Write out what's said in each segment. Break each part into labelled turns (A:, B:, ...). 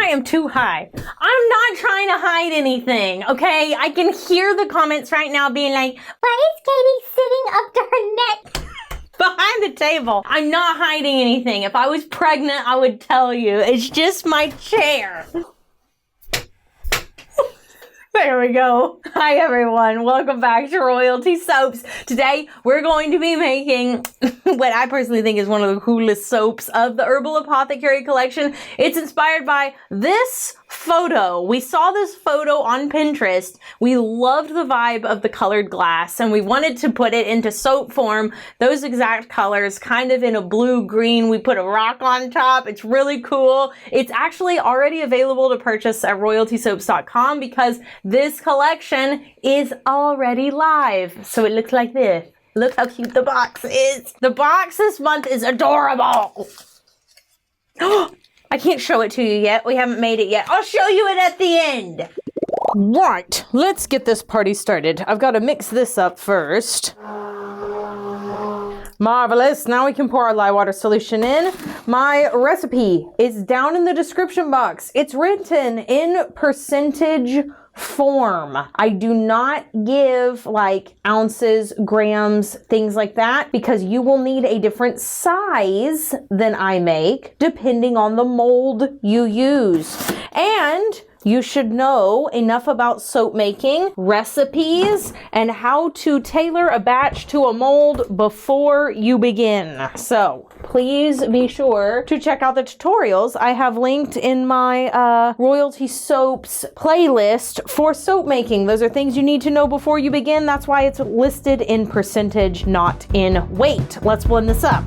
A: I am too high. I'm not trying to hide anything, okay? I can hear the comments right now being like, why is Katie sitting up to her neck behind the table? I'm not hiding anything. If I was pregnant, I would tell you. It's just my chair. There we go. Hi everyone. Welcome back to Royalty Soaps. Today we're going to be making what I personally think is one of the coolest soaps of the Herbal Apothecary collection. It's inspired by this photo. We saw this photo on Pinterest. We loved the vibe of the colored glass and we wanted to put it into soap form. Those exact colors, kind of in a blue-green. We put a rock on top. It's really cool. It's actually already available to purchase at royaltysoaps.com because this collection is already live. So it looks like this. Look how cute the box is. The box this month is adorable. I can't show it to you yet. We haven't made it yet. I'll show you it at the end. Right, let's get this party started. I've got to mix this up first. Marvelous. Now we can pour our lye water solution in. My recipe is down in the description box. It's written in percentage form. I do not give like ounces, grams, things like that, because you will need a different size than I make depending on the mold you use. And you should know enough about soap making, recipes, and how to tailor a batch to a mold before you begin. So please be sure to check out the tutorials I have linked in my Royalty Soaps playlist for soap making. Those are things you need to know before you begin. That's why it's listed in percentage, not in weight. Let's blend this up.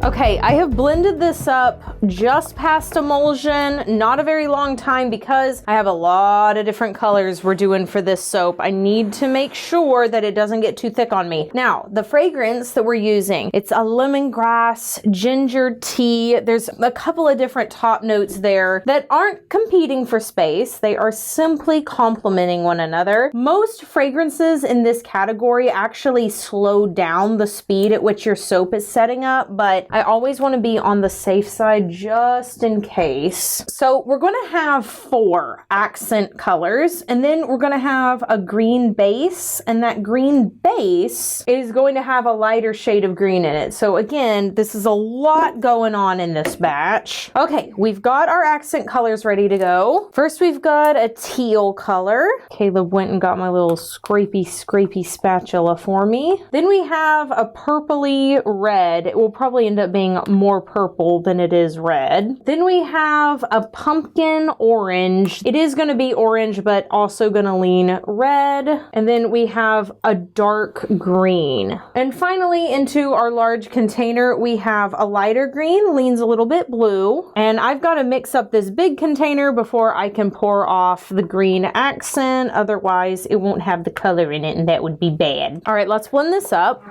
A: Okay, I have blended this up just past emulsion, not a very long time because I have a lot of different colors we're doing for this soap. I need to make sure that it doesn't get too thick on me. Now, the fragrance that we're using, it's a lemongrass, ginger tea. There's a couple of different top notes there that aren't competing for space. They are simply complementing one another. Most fragrances in this category actually slow down the speed at which your soap is setting up, but I always want to be on the safe side just in case. So we're going to have 4 accent colors, and then we're going to have a green base, and that green base is going to have a lighter shade of green in it. So again, this is a lot going on in this batch. Okay, we've got our accent colors ready to go. First, we've got a teal color. Caleb went and got my little scrapey spatula for me. Then we have a purpley red. It will probably end up being more purple than it is red. Then we have a pumpkin orange. It is going to be orange, but also going to lean red. And then we have a dark green. And finally, into our large container, we have a lighter green, leans a little bit blue. And I've got to mix up this big container before I can pour off the green accent. Otherwise, it won't have the color in it, and that would be bad. All right, let's blend this up.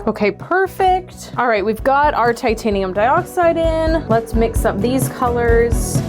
A: Okay, perfect. All right, we've got our titanium dioxide in. Let's mix up these colors.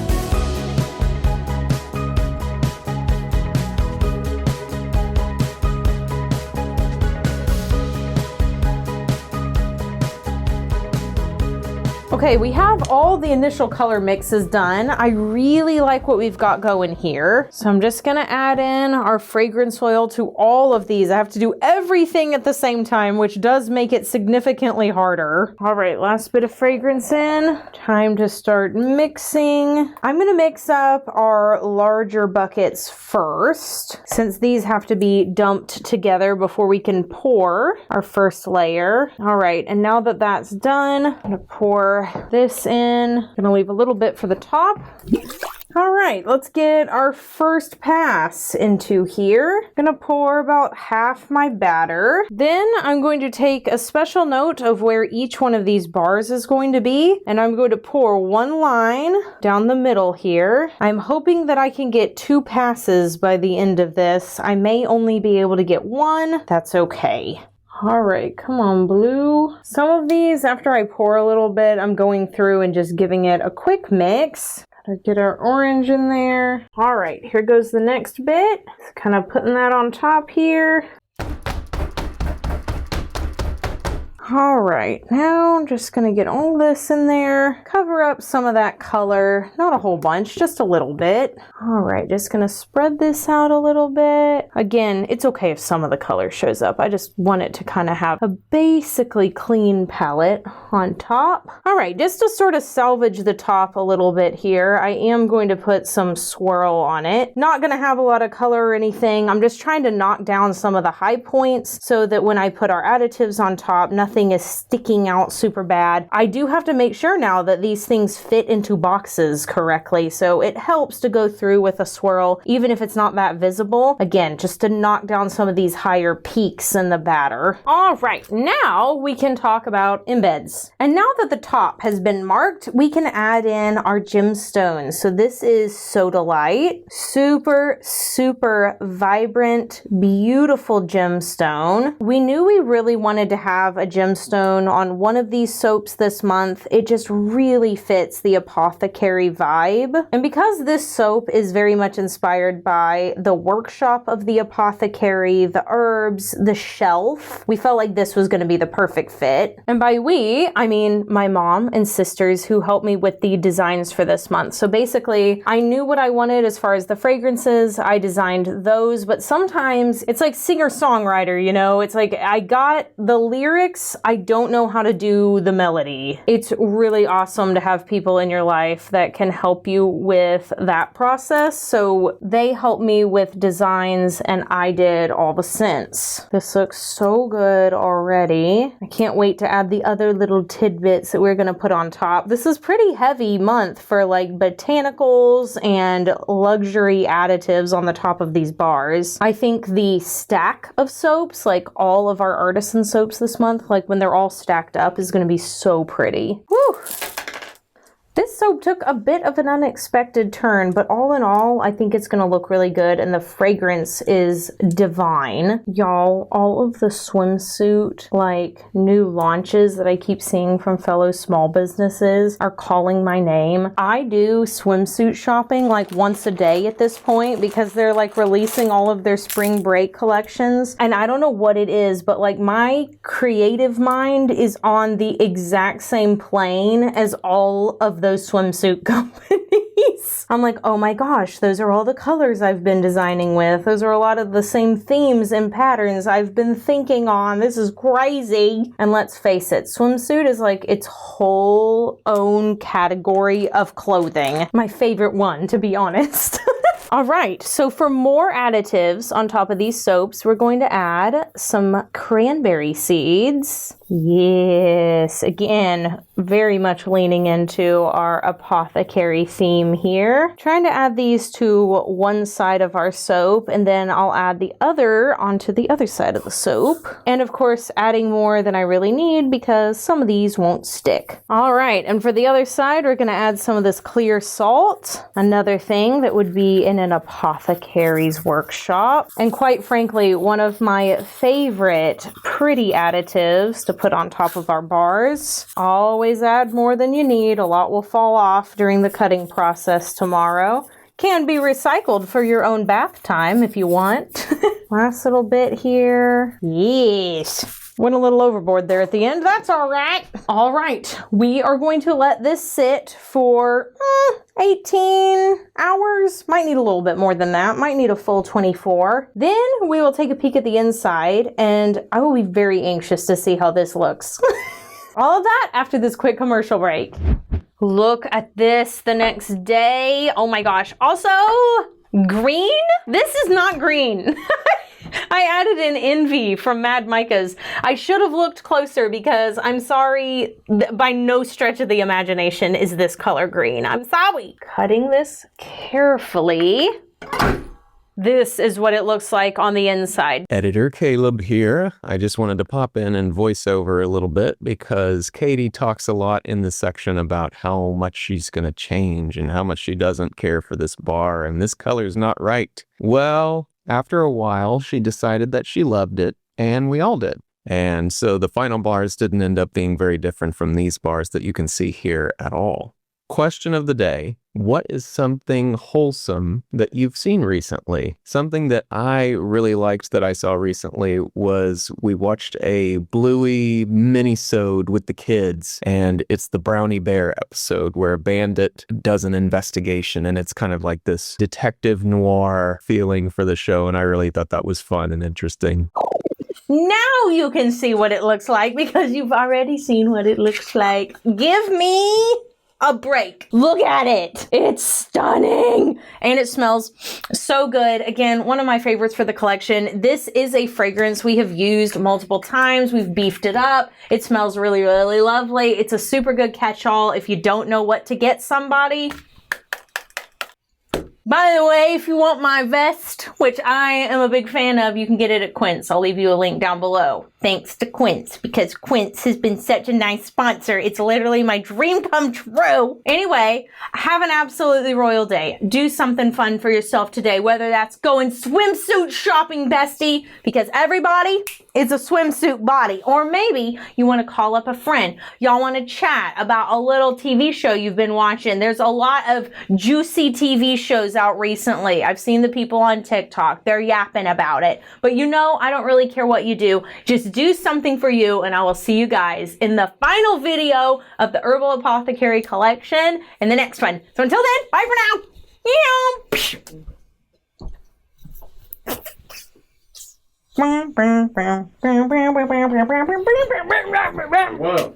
A: Okay, we have all the initial color mixes done. I really like what we've got going here. So I'm just gonna add in our fragrance oil to all of these. I have to do everything at the same time, which does make it significantly harder. All right, last bit of fragrance in. Time to start mixing. I'm gonna mix up our larger buckets first, since these have to be dumped together before we can pour our first layer. All right, and now that that's done, I'm gonna pour this in. Gonna leave a little bit for the top. All right, let's get our first pass into here. Gonna pour about half my batter. Then I'm going to take a special note of where each one of these bars is going to be, and I'm going to pour one line down the middle here. I'm hoping that I can get 2 passes by the end of this. I may only be able to get 1. That's okay. All right, come on, blue. Some of these, after I pour a little bit, I'm going through and just giving it a quick mix. Get our orange in there. All right, here goes the next bit. Just kind of putting that on top here. All right, now I'm just gonna get all this in there, cover up some of that color, not a whole bunch, just a little bit. All right, just gonna spread this out a little bit. Again, it's okay if some of the color shows up. I just want it to kind of have a basically clean palette on top. All right, just to sort of salvage the top a little bit here, I am going to put some swirl on it. Not gonna have a lot of color or anything. I'm just trying to knock down some of the high points so that when I put our additives on top, nothing is sticking out super bad. I do have to make sure now that these things fit into boxes correctly, so it helps to go through with a swirl, even if it's not that visible. Again, just to knock down some of these higher peaks in the batter. All right, now we can talk about embeds. And now that the top has been marked, we can add in our gemstones. So this is Sodalite, super vibrant, beautiful gemstone. We knew we really wanted to have a gemstone on one of these soaps this month. It just really fits the Apothecary vibe. And because this soap is very much inspired by the workshop of the Apothecary, the herbs, the shelf, we felt like this was going to be the perfect fit. And by we, I mean my mom and sisters who helped me with the designs for this month. So basically, I knew what I wanted as far as the fragrances. I designed those, but sometimes it's like singer-songwriter, you know? It's like I got the lyrics, I don't know how to do the melody. It's really awesome to have people in your life that can help you with that process. So they helped me with designs and I did all the scents. This looks so good already. I can't wait to add the other little tidbits that we're gonna put on top. This is pretty heavy month for like botanicals and luxury additives on the top of these bars. I think the stack of soaps, like all of our artisan soaps this month, like when they're all stacked up, is going to be so pretty. Woo! This soap took a bit of an unexpected turn, but all in all, I think it's going to look really good, and the fragrance is divine. Y'all, all of the swimsuit, like, new launches that I keep seeing from fellow small businesses are calling my name. I do swimsuit shopping like once a day at this point because they're like releasing all of their spring break collections, and I don't know what it is, but like my creative mind is on the exact same plane as all of those swimsuit companies. I'm like, oh my gosh, those are all the colors I've been designing with. Those are a lot of the same themes and patterns I've been thinking on. This is crazy. And let's face it, swimsuit is like its whole own category of clothing. My favorite one, to be honest. All right, so for more additives on top of these soaps, we're going to add some cranberry seeds. Yes, again, very much leaning into our Apothecary theme here. Trying to add these to one side of our soap, and then I'll add the other onto the other side of the soap. And of course, adding more than I really need because some of these won't stick. All right, and for the other side, we're gonna add some of this clear salt, another thing that would be in an apothecary's workshop. And quite frankly, one of my favorite pretty additives to put on top of our bars. Always add more than you need. A lot will fall off during the cutting process tomorrow. Can be recycled for your own bath time if you want. Last little bit here. Yes. Went a little overboard there at the end. That's all right. All right. We are going to let this sit for 18 hours. Might need a little bit more than that. Might need a full 24. Then we will take a peek at the inside, and I will be very anxious to see how this looks. All of that after this quick commercial break. Look at this the next day. Oh my gosh. Also, green? This is not green. I added an envy from Mad Micah's. I should have looked closer because I'm sorry, by no stretch of the imagination is this color green. I'm sorry. Cutting this carefully. This is what it looks like on the inside.
B: Editor Caleb here. I just wanted to pop in and voice over a little bit because Katie talks a lot in this section about how much she's going to change and how much she doesn't care for this bar and this color's not right. Well, after a while, she decided that she loved it, and we all did. And so the final bars didn't end up being very different from these bars that you can see here at all. Question of the day, what is something wholesome that you've seen recently? Something that I really liked that I saw recently was we watched a Bluey mini-sode with the kids, and it's the Brownie Bear episode where a bandit does an investigation, and it's kind of like this detective noir feeling for the show, and I really thought that was fun and interesting.
A: Now you can see what it looks like because you've already seen what it looks like. Give me a break. Look at it. It's stunning. And it smells so good. Again, one of my favorites for the collection. This is a fragrance we have used multiple times. We've beefed it up. It smells really, really lovely. It's a super good catch-all if you don't know what to get somebody. By the way, if you want my vest, which I am a big fan of, you can get it at Quince. I'll leave you a link down below. Thanks to Quince, because Quince has been such a nice sponsor. It's literally my dream come true. Anyway, have an absolutely royal day. Do something fun for yourself today, whether that's going swimsuit shopping, bestie, because everybody is a swimsuit body. Or maybe you want to call up a friend. Y'all want to chat about a little TV show you've been watching. There's a lot of juicy TV shows out recently. I've seen the people on TikTok. They're yapping about it. But you know, I don't really care what you do. Just do something for you, and I will see you guys in the final video of the Herbal Apothecary collection in the next one. So until then, bye for now.
C: Whoa.